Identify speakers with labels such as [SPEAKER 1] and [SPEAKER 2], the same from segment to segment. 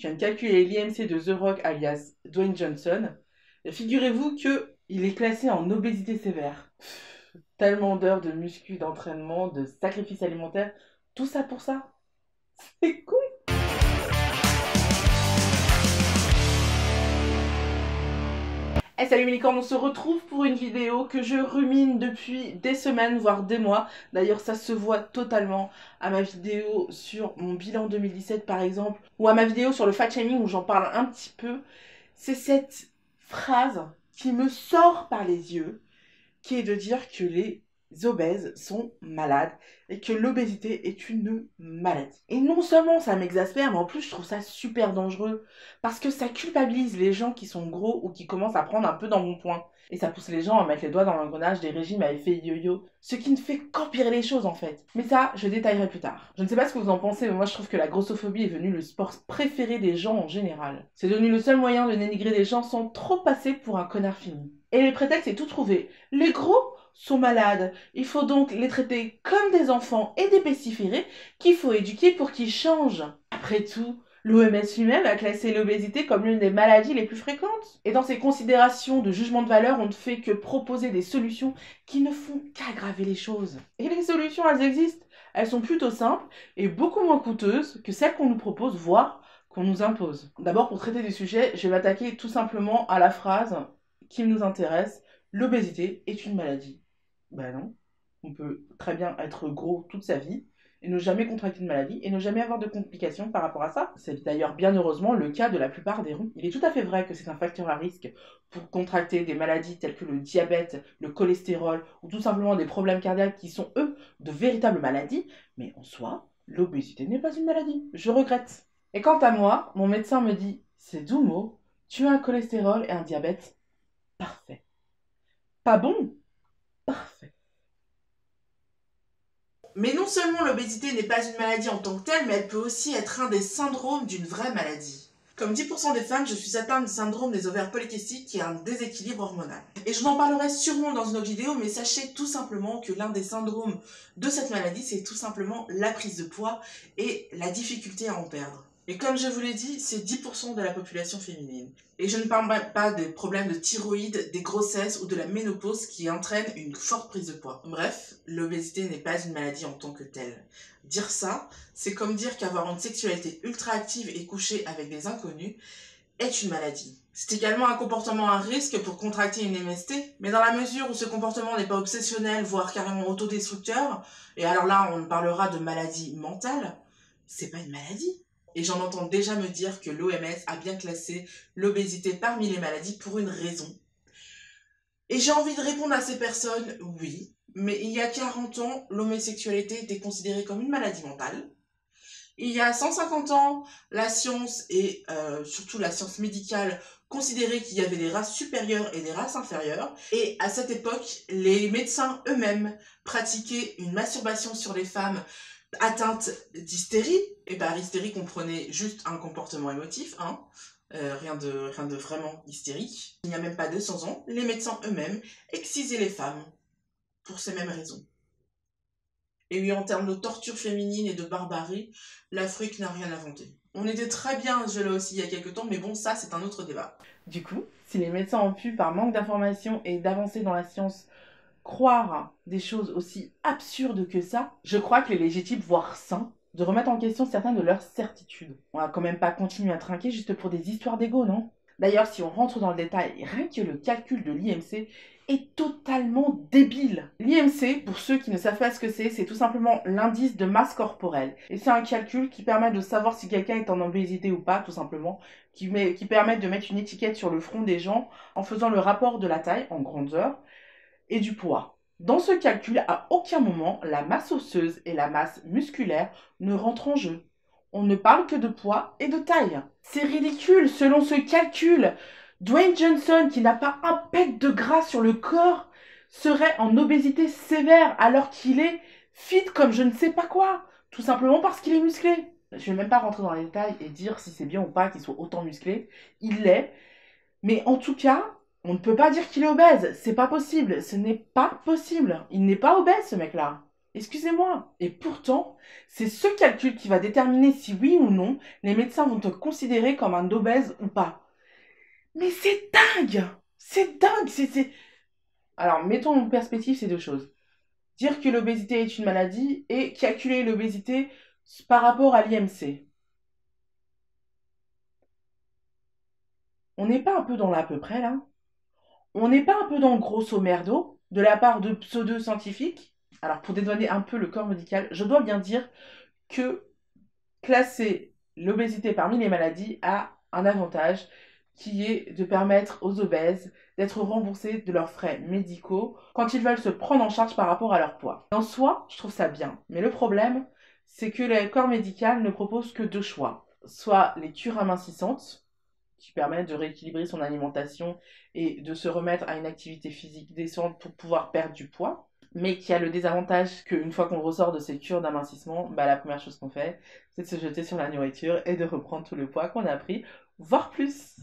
[SPEAKER 1] je viens de calculer l'IMC de The Rock alias Dwayne Johnson. Et figurez-vous qu'il est classé en obésité sévère. Tellement d'heures de muscu, d'entraînement, de sacrifices alimentaires, tout ça pour ça. C'est cool. Hey, salut mes licornes, on se retrouve pour une vidéo que je rumine depuis des semaines, voire des mois. D'ailleurs, ça se voit totalement à ma vidéo sur mon bilan 2017 par exemple, ou à ma vidéo sur le fat shaming où j'en parle un petit peu. C'est cette phrase qui me sort par les yeux, qui est de dire que les obèses sont malades et que l'obésité est une maladie. Et non seulement ça m'exaspère, mais en plus je trouve ça super dangereux parce que ça culpabilise les gens qui sont gros ou qui commencent à prendre un peu dans mon poing. Et ça pousse les gens à mettre les doigts dans l'engrenage des régimes à effet yo-yo, ce qui ne fait qu'empirer les choses en fait. Mais ça, je détaillerai plus tard. Je ne sais pas ce que vous en pensez, mais moi je trouve que la grossophobie est devenue le sport préféré des gens en général. C'est devenu le seul moyen de dénigrer des gens sans trop passer pour un connard fini. Et les prétextes, c'est tout trouvé. Les gros sont malades. Il faut donc les traiter comme des enfants et des pestiférés qu'il faut éduquer pour qu'ils changent. Après tout, l'OMS lui-même a classé l'obésité comme l'une des maladies les plus fréquentes. Et dans ses considérations de jugement de valeur, on ne fait que proposer des solutions qui ne font qu'aggraver les choses. Et les solutions, elles existent. Elles sont plutôt simples et beaucoup moins coûteuses que celles qu'on nous propose, voire qu'on nous impose. D'abord, pour traiter des sujets, je vais m'attaquer tout simplement à la phrase qui nous intéresse. L'obésité est une maladie. Ben non, on peut très bien être gros toute sa vie et ne jamais contracter de maladie et ne jamais avoir de complications par rapport à ça. C'est d'ailleurs bien heureusement le cas de la plupart des ronds. Il est tout à fait vrai que c'est un facteur à risque pour contracter des maladies telles que le diabète, le cholestérol ou tout simplement des problèmes cardiaques qui sont eux de véritables maladies, mais en soi, l'obésité n'est pas une maladie. Je regrette. Et quant à moi, mon médecin me dit, c'est doux mot, tu as un cholestérol et un diabète. Parfait. Pas bon? Parfait. Mais non seulement l'obésité n'est pas une maladie en tant que telle, mais elle peut aussi être un des syndromes d'une vraie maladie. Comme 10% des femmes, je suis atteinte du syndrome des ovaires polykystiques qui est un déséquilibre hormonal. Et je vous en parlerai sûrement dans une autre vidéo, mais sachez tout simplement que l'un des syndromes de cette maladie, c'est tout simplement la prise de poids et la difficulté à en perdre. Et comme je vous l'ai dit, c'est 10% de la population féminine. Et je ne parle pas des problèmes de thyroïde, des grossesses ou de la ménopause qui entraînent une forte prise de poids. Bref, l'obésité n'est pas une maladie en tant que telle. Dire ça, c'est comme dire qu'avoir une sexualité ultra active et coucher avec des inconnus est une maladie. C'est également un comportement à risque pour contracter une MST, mais dans la mesure où ce comportement n'est pas obsessionnel, voire carrément autodestructeur, et alors là on parlera de maladie mentale, c'est pas une maladie. Et j'en entends déjà me dire que l'OMS a bien classé l'obésité parmi les maladies pour une raison. Et j'ai envie de répondre à ces personnes, oui, mais il y a 40 ans, l'homosexualité était considérée comme une maladie mentale. Il y a 150 ans, la science et surtout la science médicale considérait qu'il y avait des races supérieures et des races inférieures. Et à cette époque, les médecins eux-mêmes pratiquaient une masturbation sur les femmes atteintes d'hystérie. Et par hystérie, comprenez juste un comportement émotif, hein. Rien de vraiment hystérique. Il n'y a même pas 200 ans, les médecins eux-mêmes excisaient les femmes pour ces mêmes raisons. Et oui, en termes de torture féminine et de barbarie, l'Afrique n'a rien inventé. On était très bien là aussi il y a quelques temps, mais bon, ça c'est un autre débat. Du coup, si les médecins ont pu, par manque d'informations et d'avancées dans la science, croire des choses aussi absurdes que ça, je crois qu'il est légitime, voire sain, de remettre en question certaines de leurs certitudes. On va quand même pas continuer à trinquer juste pour des histoires d'ego, non? D'ailleurs, si on rentre dans le détail, rien que le calcul de l'IMC est totalement débile. L'IMC, pour ceux qui ne savent pas ce que c'est tout simplement l'indice de masse corporelle. Et c'est un calcul qui permet de savoir si quelqu'un est en obésité ou pas, tout simplement, qui permet de mettre une étiquette sur le front des gens en faisant le rapport de la taille en grandeur et du poids. Dans ce calcul, à aucun moment, la masse osseuse et la masse musculaire ne rentrent en jeu. On ne parle que de poids et de taille. C'est ridicule, selon ce calcul. Dwayne Johnson, qui n'a pas un pet de gras sur le corps, serait en obésité sévère alors qu'il est fit comme je ne sais pas quoi. Tout simplement parce qu'il est musclé. Je ne vais même pas rentrer dans les détails et dire si c'est bien ou pas qu'il soit autant musclé. Il l'est. Mais en tout cas, on ne peut pas dire qu'il est obèse. C'est pas possible. Ce n'est pas possible. Il n'est pas obèse, ce mec-là.
[SPEAKER 2] Excusez-moi. Et pourtant, c'est ce calcul qui va déterminer si oui ou non les médecins vont te considérer comme un obèse ou pas. Mais c'est dingue. C'est dingue. Alors, mettons en perspective ces deux choses. Dire que l'obésité est une maladie et calculer l'obésité par rapport à l'IMC. On n'est pas un peu dans l'à peu près là? On n'est pas un peu dans le grosso merdo de la part de pseudo-scientifiques? Alors, pour dédouaner un peu le corps médical, je dois bien dire que classer l'obésité parmi les maladies a un avantage qui est de permettre aux obèses d'être remboursés de leurs frais médicaux quand ils veulent se prendre en charge par rapport à leur poids. En soi, je trouve ça bien, mais le problème, c'est que le corps médical ne propose que deux choix. Soit les cures amincissantes, qui permettent de rééquilibrer son alimentation et de se remettre à une activité physique décente pour pouvoir perdre du poids, mais qui a le désavantage qu'une fois qu'on ressort de ces cures d'amincissement, la première chose qu'on fait, c'est de se jeter sur la nourriture et de reprendre tout le poids qu'on a pris, voire plus.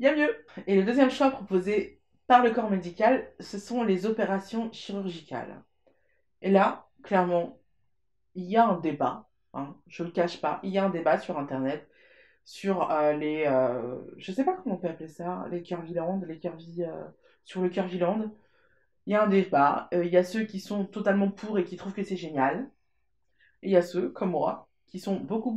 [SPEAKER 2] Il y a mieux. Et le deuxième choix proposé par le corps médical, ce sont les opérations chirurgicales. Et là, clairement, il y a un débat, hein, je ne le cache pas, il y a un débat sur Internet sur je sais pas comment on peut appeler ça, les curvilands, sur le curviland. Il y a un débat, il y a ceux qui sont totalement pour et qui trouvent que c'est génial, et il y a ceux, comme moi, qui sont beaucoup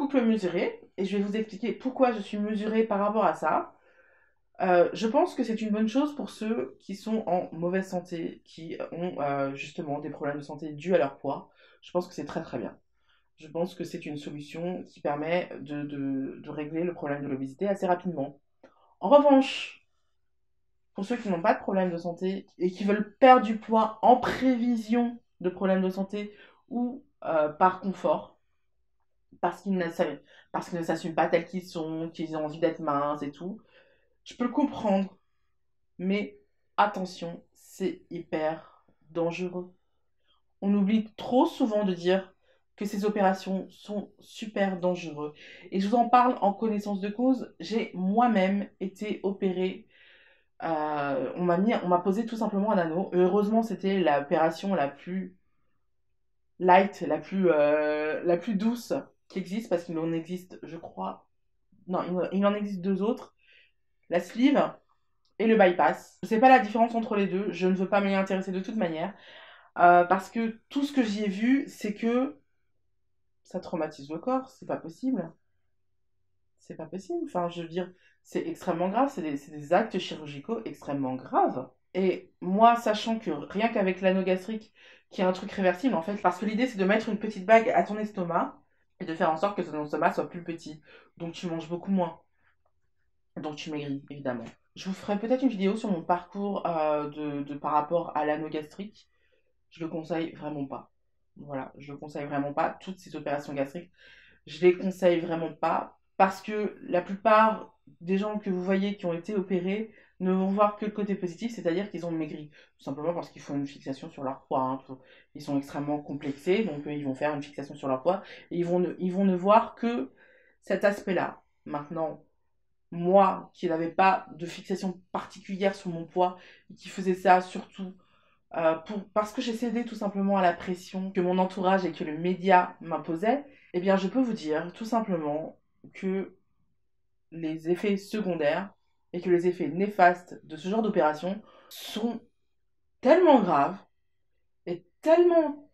[SPEAKER 2] plus mesurés, et je vais vous expliquer pourquoi je suis mesurée par rapport à ça. Je pense que c'est une bonne chose pour ceux qui sont en mauvaise santé, qui ont justement des problèmes de santé dus à leur poids. Je pense que c'est très très bien. Je pense que c'est une solution qui permet de régler le problème de l'obésité assez rapidement. En revanche, pour ceux qui n'ont pas de problème de santé et qui veulent perdre du poids en prévision de problèmes de santé ou par confort, parce qu'ils ne s'assument pas tels qu'ils sont, qu'ils ont envie d'être minces et tout, je peux le comprendre, mais attention, c'est hyper dangereux. On oublie trop souvent de dire que ces opérations sont super dangereuses. Et je vous en parle en connaissance de cause. J'ai moi-même été opérée. On m'a posé tout simplement un anneau. Heureusement, c'était l'opération la plus light, la plus douce qui existe parce qu'il en existe, je crois. Non, il en existe deux autres. La sleeve et le bypass. Je ne sais pas la différence entre les deux. Je ne veux pas m'y intéresser de toute manière. Parce que tout ce que j'y ai vu, c'est que ça traumatise le corps, c'est pas possible. C'est pas possible. Enfin, je veux dire, c'est extrêmement grave, c'est des actes chirurgicaux extrêmement graves. Et moi, sachant que rien qu'avec l'anneau gastrique, qui est un truc réversible en fait, parce que l'idée c'est de mettre une petite bague à ton estomac et de faire en sorte que ton estomac soit plus petit. Donc tu manges beaucoup moins. Donc tu maigris, évidemment. Je vous ferai peut-être une vidéo sur mon parcours par rapport à l'anneau gastrique. Je le conseille vraiment pas. Voilà, je le conseille vraiment pas. Toutes ces opérations gastriques, je les conseille vraiment pas parce que la plupart des gens que vous voyez qui ont été opérés ne vont voir que le côté positif, c'est-à-dire qu'ils ont maigri. Tout simplement parce qu'ils font une fixation sur leur poids, hein. Ils sont extrêmement complexés, donc ils vont faire une fixation sur leur poids et ils vont ne voir que cet aspect-là. Maintenant, moi qui n'avais pas de fixation particulière sur mon poids et qui faisais ça surtout parce que j'ai cédé tout simplement à la pression que mon entourage et que le média m'imposait, eh bien je peux vous dire tout simplement que les effets secondaires et que les effets néfastes de ce genre d'opération sont tellement graves et tellement,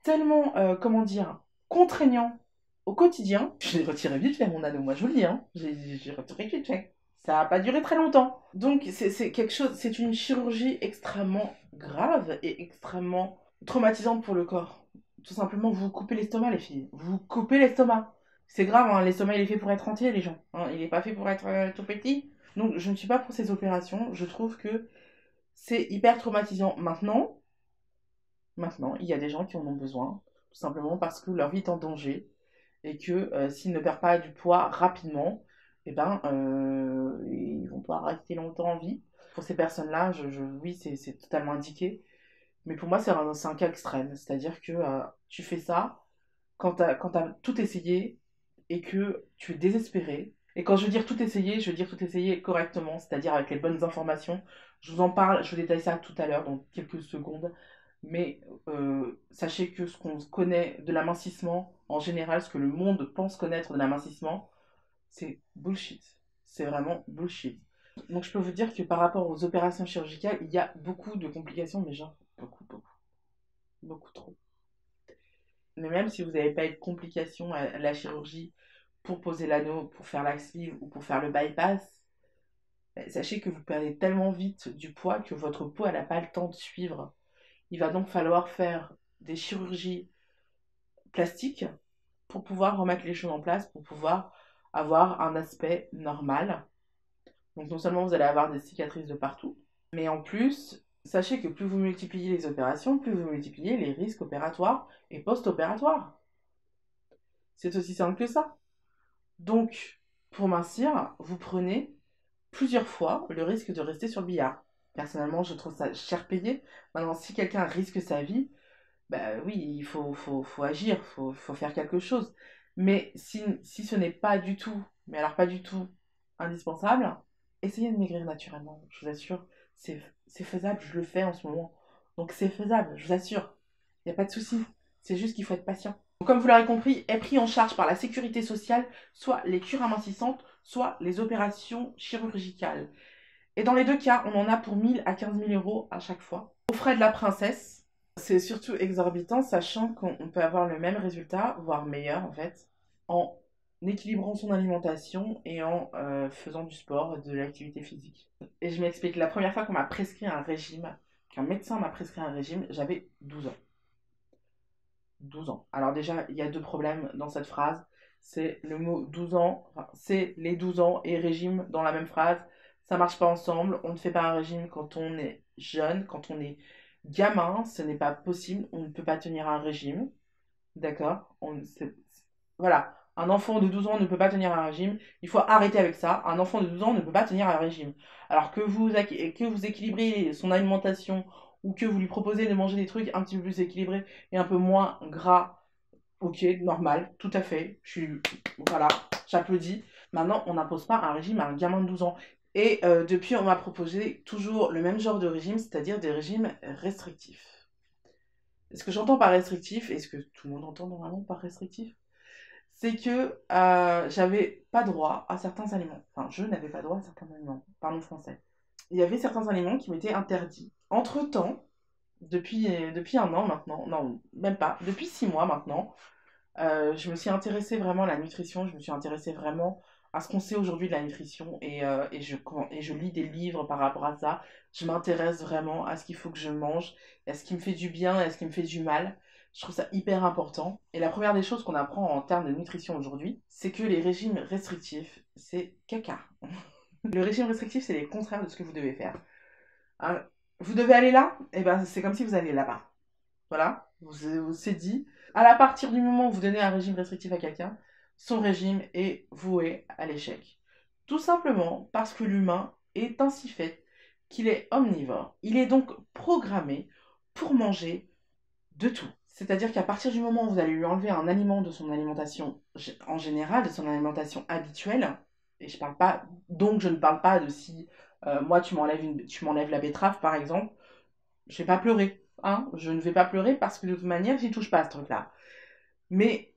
[SPEAKER 2] comment dire, contraignants au quotidien. Je l'ai retiré vite fait mon anneau, moi je vous le dis, hein. J'ai retiré vite fait. Ça n'a pas duré très longtemps. Donc c'est quelque chose, c'est une chirurgie extrêmement grave et extrêmement traumatisante pour le corps. Tout simplement, vous coupez l'estomac, les filles. Vous coupez l'estomac. C'est grave, hein, l'estomac il est fait pour être entier, les gens. Hein, il n'est pas fait pour être tout petit. Donc je ne suis pas pour ces opérations. Je trouve que c'est hyper traumatisant. Maintenant, il y a des gens qui en ont besoin, tout simplement parce que leur vie est en danger et que s'ils ne perdent pas du poids rapidement, eh ben, ils vont pas rester longtemps en vie. Pour ces personnes-là, oui, c'est totalement indiqué. Mais pour moi, c'est un cas extrême. C'est-à-dire que tu fais ça quand t'as tout essayé et que tu es désespéré Et quand je veux dire tout essayer, je veux dire tout essayer correctement, c'est-à-dire avec les bonnes informations. Je vous en parle, je vous détaille ça tout à l'heure, dans quelques secondes. Mais sachez que ce qu'on connaît de l'amincissement, en général, ce que le monde pense connaître de l'amincissement, c'est bullshit. C'est vraiment bullshit. Donc je peux vous dire que par rapport aux opérations chirurgicales, il y a beaucoup de complications, mais genre beaucoup trop. Mais même si vous n'avez pas eu de complications à la chirurgie pour poser l'anneau, pour faire la sleeve ou pour faire le bypass, sachez que vous perdez tellement vite du poids que votre peau n'a pas le temps de suivre. Il va donc falloir faire des chirurgies plastiques pour pouvoir remettre les choses en place, pour pouvoir avoir un aspect normal. Donc non seulement vous allez avoir des cicatrices de partout, mais en plus, sachez que plus vous multipliez les opérations, plus vous multipliez les risques opératoires et post-opératoires. C'est aussi simple que ça. Donc, pour mincir, vous prenez plusieurs fois le risque de rester sur le billard. Personnellement, je trouve ça cher payé. Maintenant, si quelqu'un risque sa vie, bah oui, il faut agir, faut faire quelque chose. Mais si ce n'est pas du tout, mais alors pas du tout indispensable, essayez de maigrir naturellement. Je vous assure, c'est faisable, je le fais en ce moment. Donc c'est faisable, je vous assure. Il n'y a pas de souci. C'est juste qu'il faut être patient. Donc, comme vous l'aurez compris, est pris en charge par la sécurité sociale, soit les cures amincissantes, soit les opérations chirurgicales. Et dans les deux cas, on en a pour 1000 à 15 000 euros à chaque fois. Aux frais de la princesse, c'est surtout exorbitant, sachant qu'on peut avoir le même résultat, voire meilleur en fait, en équilibrant son alimentation et en faisant du sport, de l'activité physique. Et je m'explique, la première fois qu'on m'a prescrit un régime, qu'un médecin m'a prescrit un régime, j'avais 12 ans. 12 ans. Alors déjà, il y a deux problèmes dans cette phrase. C'est le mot 12 ans, enfin, c'est les 12 ans et régime dans la même phrase. Ça marche pas ensemble. On ne fait pas un régime quand on est jeune, quand on est gamin. Ce n'est pas possible. On ne peut pas tenir un régime. D'accord? Voilà. Un enfant de 12 ans ne peut pas tenir un régime. Il faut arrêter avec ça. Un enfant de 12 ans ne peut pas tenir un régime. Alors que vous équilibrez son alimentation ou que vous lui proposez de manger des trucs un petit peu plus équilibrés et un peu moins gras, ok, normal, tout à fait. Voilà, j'applaudis. Maintenant, on n'impose pas un régime à un gamin de 12 ans. Et depuis, on m'a proposé toujours le même genre de régime, c'est-à-dire des régimes restrictifs. Ce que j'entends par restrictif, et ce que tout le monde entend normalement par restrictif, c'est que j'avais pas droit à certains aliments. Enfin, je n'avais pas droit à certains aliments, parlons français. Il y avait certains aliments qui m'étaient interdits. Entre-temps, depuis un an maintenant, non, même pas, depuis 6 mois maintenant, je me suis intéressée vraiment à la nutrition, je me suis intéressée vraiment à ce qu'on sait aujourd'hui de la nutrition et je lis des livres par rapport à ça. Je m'intéresse vraiment à ce qu'il faut que je mange, à ce qui me fait du bien et à ce qui me fait du mal. Je trouve ça hyper important. Et la première des choses qu'on apprend en termes de nutrition aujourd'hui, c'est que les régimes restrictifs, c'est caca. Le régime restrictif, c'est les contraires de ce que vous devez faire. Hein, vous devez aller là, et ben c'est comme si vous alliez là-bas. Voilà, c'est dit. À partir du moment où vous donnez un régime restrictif à quelqu'un, son régime est voué à l'échec. Tout simplement parce que l'humain est ainsi fait qu'il est omnivore. Il est donc programmé pour manger de tout. C'est-à-dire qu'à partir du moment où vous allez lui enlever un aliment de son alimentation en général, de son alimentation habituelle, et je ne parle pas de si moi tu m'enlèves la betterave par exemple, je vais pas pleurer. Hein, je ne vais pas pleurer parce que de toute manière, j'y touche pas à ce truc-là. Mais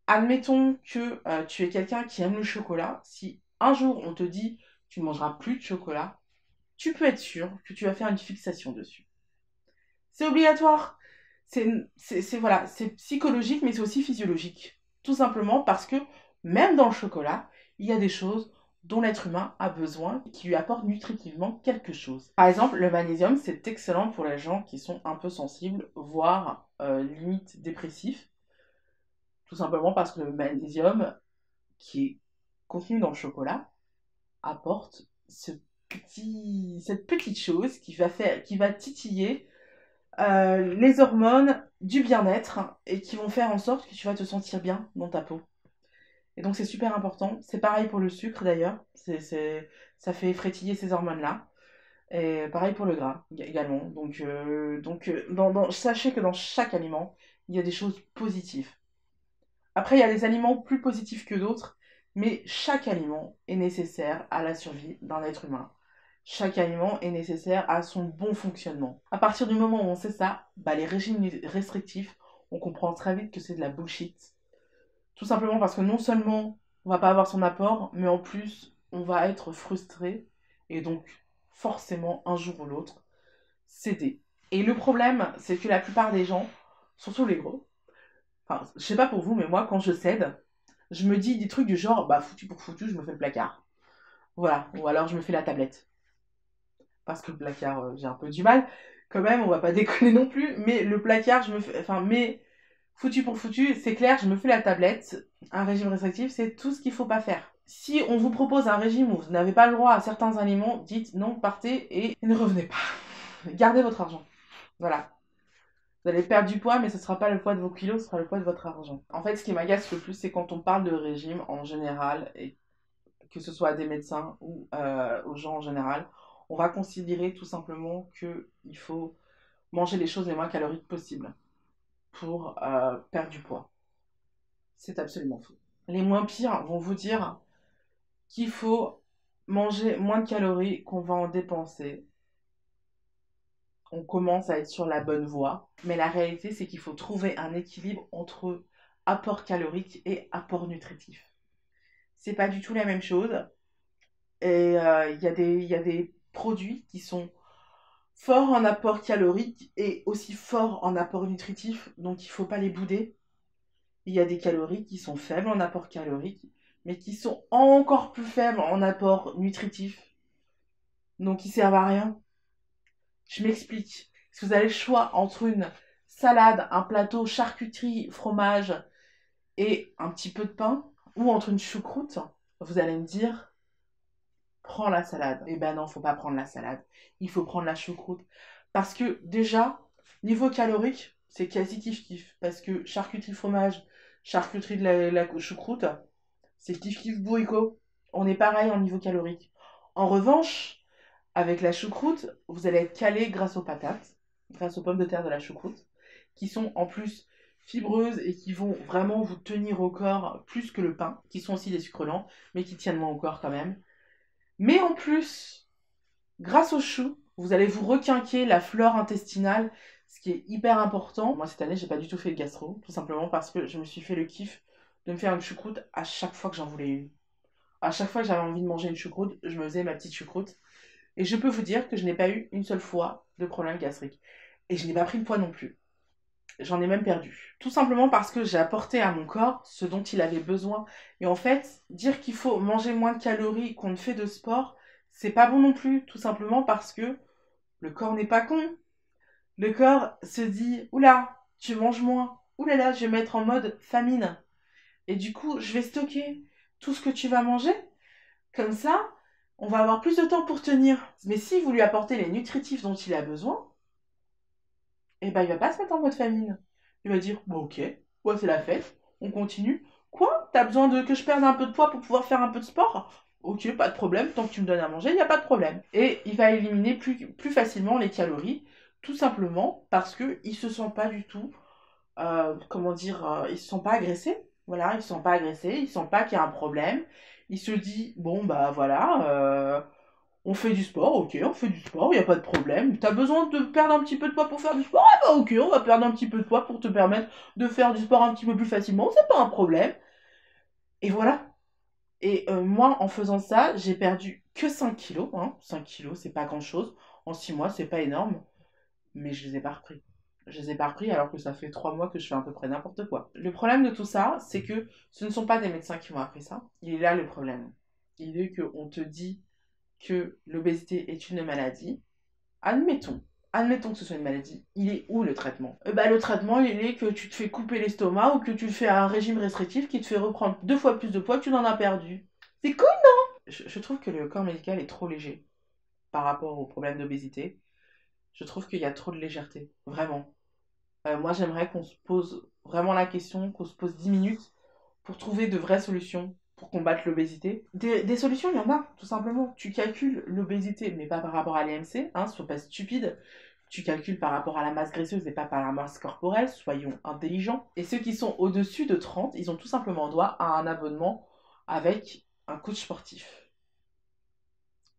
[SPEAKER 2] admettons que tu es quelqu'un qui aime le chocolat. Si un jour on te dit tu ne mangeras plus de chocolat, tu peux être sûr que tu vas faire une fixation dessus. C'est obligatoire. Voilà, c'est psychologique, mais c'est aussi physiologique. Tout simplement parce que même dans le chocolat, il y a des choses dont l'être humain a besoin, qui lui apportent nutritivement quelque chose. Par exemple, le magnésium, c'est excellent pour les gens qui sont un peu sensibles, voire limite dépressifs. Tout simplement parce que le magnésium, qui est contenu dans le chocolat, apporte cette petite chose qui va titiller les hormones du bien-être et qui vont faire en sorte que tu vas te sentir bien dans ta peau. Et donc c'est super important. C'est pareil pour le sucre d'ailleurs. Ça fait frétiller ces hormones-là. Et pareil pour le gras également. Donc, sachez que dans chaque aliment, il y a des choses positives. Après, il y a des aliments plus positifs que d'autres. Mais chaque aliment est nécessaire à la survie d'un être humain. Chaque aliment est nécessaire à son bon fonctionnement. À partir du moment où on sait ça, les régimes restrictifs, on comprend très vite que c'est de la bullshit. Tout simplement parce que non seulement on va pas avoir son apport, mais en plus on va être frustré et donc forcément un jour ou l'autre céder. Et le problème, c'est que la plupart des gens, surtout les gros, enfin je sais pas pour vous, mais moi quand je cède, je me dis des trucs du genre foutu pour foutu, je me fais le placard. Voilà, ou alors je me fais la tablette. Parce que le placard, j'ai un peu du mal. Quand même, on va pas déconner non plus. Mais le placard, je me fais. Enfin, mais foutu pour foutu, c'est clair, je me fais la tablette. Un régime restrictif, c'est tout ce qu'il faut pas faire. Si on vous propose un régime où vous n'avez pas le droit à certains aliments, dites non, partez et ne revenez pas. Gardez votre argent. Voilà. Vous allez perdre du poids, mais ce ne sera pas le poids de vos kilos, ce sera le poids de votre argent. En fait, ce qui m'agace le plus, c'est quand on parle de régime en général, et que ce soit à des médecins ou aux gens en général, on va considérer tout simplement qu'il faut manger les choses les moins caloriques possibles pour perdre du poids. C'est absolument faux. Les moins pires vont vous dire qu'il faut manger moins de calories qu'on va en dépenser. On commence à être sur la bonne voie. Mais la réalité, c'est qu'il faut trouver un équilibre entre apport calorique et apport nutritif. C'est pas du tout la même chose. Et il y a des produits qui sont forts en apport calorique et aussi forts en apport nutritif, donc il ne faut pas les bouder. Il y a des calories qui sont faibles en apport calorique, mais qui sont encore plus faibles en apport nutritif, donc ils servent à rien. Je m'explique. Si vous avez le choix entre une salade, un plateau, charcuterie, fromage et un petit peu de pain, ou entre une choucroute, vous allez me dire, prends la salade. Eh ben non, faut pas prendre la salade. Il faut prendre la choucroute. Parce que déjà, niveau calorique, c'est quasi kiff-kiff. Parce que charcuterie fromage, charcuterie de la choucroute, c'est kiff-kiff bourricot. On est pareil en niveau calorique. En revanche, avec la choucroute, vous allez être calé grâce aux patates, grâce aux pommes de terre de la choucroute, qui sont en plus fibreuses et qui vont vraiment vous tenir au corps plus que le pain, qui sont aussi des sucres lents, mais qui tiennent moins au corps quand même. Mais en plus, grâce au chou, vous allez vous requinquer la flore intestinale, ce qui est hyper important. Moi, cette année, j'ai pas du tout fait de gastro, tout simplement parce que je me suis fait le kiff de me faire une choucroute à chaque fois que j'en voulais une. À chaque fois que j'avais envie de manger une choucroute, je me faisais ma petite choucroute. Et je peux vous dire que je n'ai pas eu une seule fois de problème gastrique. Et je n'ai pas pris de poids non plus. J'en ai même perdu. Tout simplement parce que j'ai apporté à mon corps ce dont il avait besoin. Et en fait, dire qu'il faut manger moins de calories qu'on ne fait de sport, c'est pas bon non plus. Tout simplement parce que le corps n'est pas con. Le corps se dit, oula, tu manges moins. Oulala, je vais mettre en mode famine. Et du coup, je vais stocker tout ce que tu vas manger. Comme ça, on va avoir plus de temps pour tenir. Mais si vous lui apportez les nutritifs dont il a besoin, eh ben il va pas se mettre en mode famine. Il va dire, bon ok, ouais c'est la fête, on continue. Quoi? T'as besoin de que je perde un peu de poids pour pouvoir faire un peu de sport? Ok, pas de problème, tant que tu me donnes à manger, il n'y a pas de problème. Et il va éliminer plus facilement les calories, tout simplement parce qu'il ne se sent pas du tout, il se sent pas agressé. Voilà, il se sent pas agressé, il sent pas qu'il y a un problème. Il se dit, bon bah voilà, on fait du sport, ok, on fait du sport, il n'y a pas de problème. T'as besoin de perdre un petit peu de poids pour faire du sport? Ah bah ok, on va perdre un petit peu de poids pour te permettre de faire du sport un petit peu plus facilement, c'est pas un problème. Et voilà. Et moi, en faisant ça, j'ai perdu que 5 kilos. Hein. 5 kilos, c'est pas grand-chose. En 6 mois, c'est pas énorme. Mais je les ai pas repris. Je les ai pas repris alors que ça fait 3 mois que je fais à peu près n'importe quoi. Le problème de tout ça, c'est que ce ne sont pas des médecins qui m'ont appris ça. Il est là le problème. Il est qu'on te dit que l'obésité est une maladie, admettons que ce soit une maladie, il est où le traitement? Le traitement, il est que tu te fais couper l'estomac ou que tu fais un régime restrictif qui te fait reprendre 2 fois plus de poids que tu n'en as perdu. C'est cool, non? Je trouve que le corps médical est trop léger par rapport au problème d'obésité. Je trouve qu'il y a trop de légèreté, vraiment. Moi, j'aimerais qu'on se pose vraiment la question, qu'on se pose 10 minutes pour trouver de vraies solutions pour combattre l'obésité. Des solutions, il y en a, tout simplement. Tu calcules l'obésité, mais pas par rapport à l'IMC, hein, sois pas stupide. Tu calcules par rapport à la masse graisseuse et pas par la masse corporelle, soyons intelligents. Et ceux qui sont au-dessus de 30, ils ont tout simplement droit à un abonnement avec un coach sportif.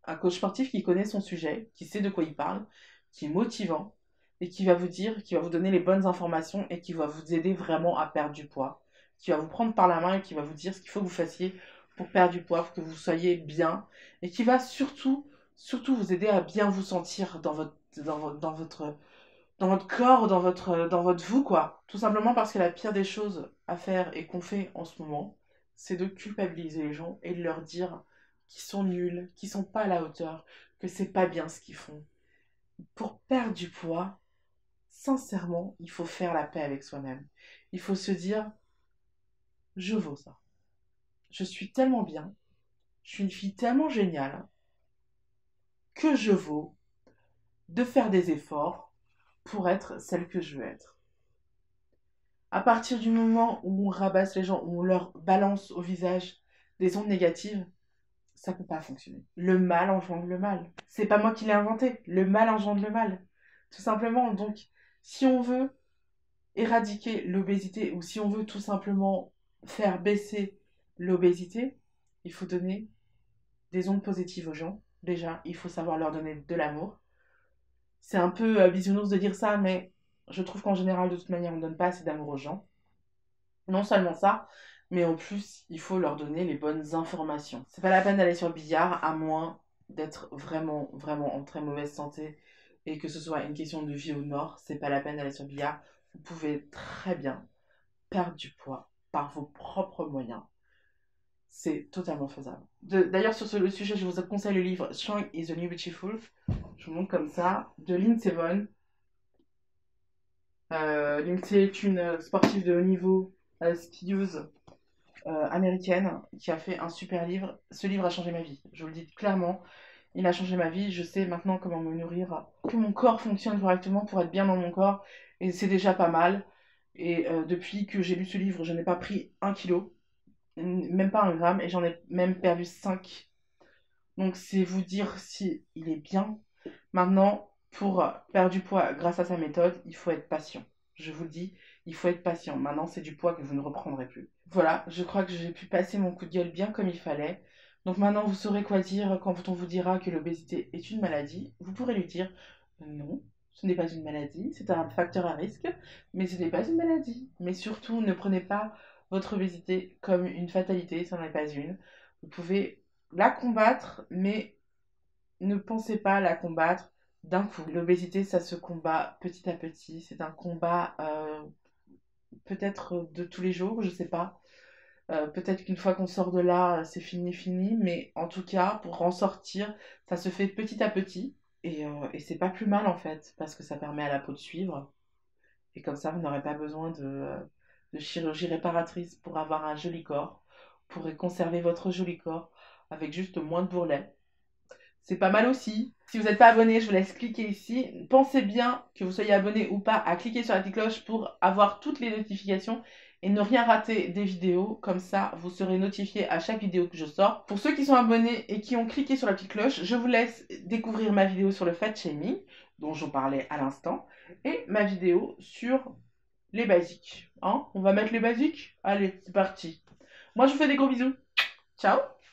[SPEAKER 2] Un coach sportif qui connaît son sujet, qui sait de quoi il parle, qui est motivant et qui va vous dire, qui va vous donner les bonnes informations et qui va vous aider vraiment à perdre du poids. Qui va vous prendre par la main et qui va vous dire ce qu'il faut que vous fassiez pour perdre du poids, pour que vous soyez bien. Et qui va surtout vous aider à bien vous sentir dans votre corps, dans votre vous, quoi. Tout simplement parce que la pire des choses à faire et qu'on fait en ce moment, c'est de culpabiliser les gens et de leur dire qu'ils sont nuls, qu'ils sont pas à la hauteur, que c'est pas bien ce qu'ils font. Pour perdre du poids, sincèrement, il faut faire la paix avec soi-même. Il faut se dire, je vaux ça. Je suis tellement bien, je suis une fille tellement géniale, que je vaux de faire des efforts pour être celle que je veux être. À partir du moment où on rabasse les gens, où on leur balance au visage des ondes négatives, ça peut pas fonctionner. Le mal engendre le mal. C'est pas moi qui l'ai inventé. Le mal engendre le mal. Tout simplement. Donc, si on veut éradiquer l'obésité ou si on veut tout simplement faire baisser l'obésité, il faut donner des ondes positives aux gens. Déjà, il faut savoir leur donner de l'amour. C'est un peu bisounours de dire ça, mais je trouve qu'en général, de toute manière, on ne donne pas assez d'amour aux gens. Non seulement ça, mais en plus, il faut leur donner les bonnes informations. C'est pas la peine d'aller sur le billard, à moins d'être vraiment, vraiment en très mauvaise santé et que ce soit une question de vie ou de mort. C'est pas la peine d'aller sur le billard. Vous pouvez très bien perdre du poids par vos propres moyens. C'est totalement faisable. D'ailleurs, sur le sujet, je vous conseille le livre Strong is the New Beautiful. Je vous montre comme ça, de Lindsey Vonn. Lindsey est une sportive de haut niveau, skieuse américaine, qui a fait un super livre. Ce livre a changé ma vie, je vous le dis clairement. Il a changé ma vie. Je sais maintenant comment me nourrir, que mon corps fonctionne correctement pour être bien dans mon corps. Et c'est déjà pas mal. Et depuis que j'ai lu ce livre, je n'ai pas pris 1 kilo, même pas 1 gramme, et j'en ai même perdu 5. Donc c'est vous dire si il est bien. Maintenant, pour perdre du poids grâce à sa méthode, il faut être patient. Je vous le dis, il faut être patient. Maintenant, c'est du poids que vous ne reprendrez plus. Voilà, je crois que j'ai pu passer mon coup de gueule bien comme il fallait. Donc maintenant, vous saurez quoi dire quand on vous dira que l'obésité est une maladie. Vous pourrez lui dire non, ce n'est pas une maladie, c'est un facteur à risque, mais ce n'est pas une maladie. Mais surtout, ne prenez pas votre obésité comme une fatalité, ça n'en est pas une. Vous pouvez la combattre, mais ne pensez pas la combattre d'un coup. L'obésité, ça se combat petit à petit. C'est un combat peut-être de tous les jours, je sais pas. Peut-être qu'une fois qu'on sort de là, c'est fini, fini. Mais en tout cas, pour en sortir, ça se fait petit à petit. Et c'est pas plus mal en fait, parce que ça permet à la peau de suivre. Et comme ça, vous n'aurez pas besoin de chirurgie réparatrice pour avoir un joli corps. Vous pourrez conserver votre joli corps avec juste moins de bourrelets. C'est pas mal aussi. Si vous n'êtes pas abonné, je vous laisse cliquer ici. Pensez bien, que vous soyez abonné ou pas, à cliquer sur la petite cloche pour avoir toutes les notifications et ne rien rater des vidéos. Comme ça, vous serez notifié à chaque vidéo que je sors. Pour ceux qui sont abonnés et qui ont cliqué sur la petite cloche, je vous laisse découvrir ma vidéo sur le fat shaming, dont j'en parlais à l'instant, et ma vidéo sur les basiques. Hein, on va mettre les basiques? Allez, c'est parti. Moi, je vous fais des gros bisous. Ciao!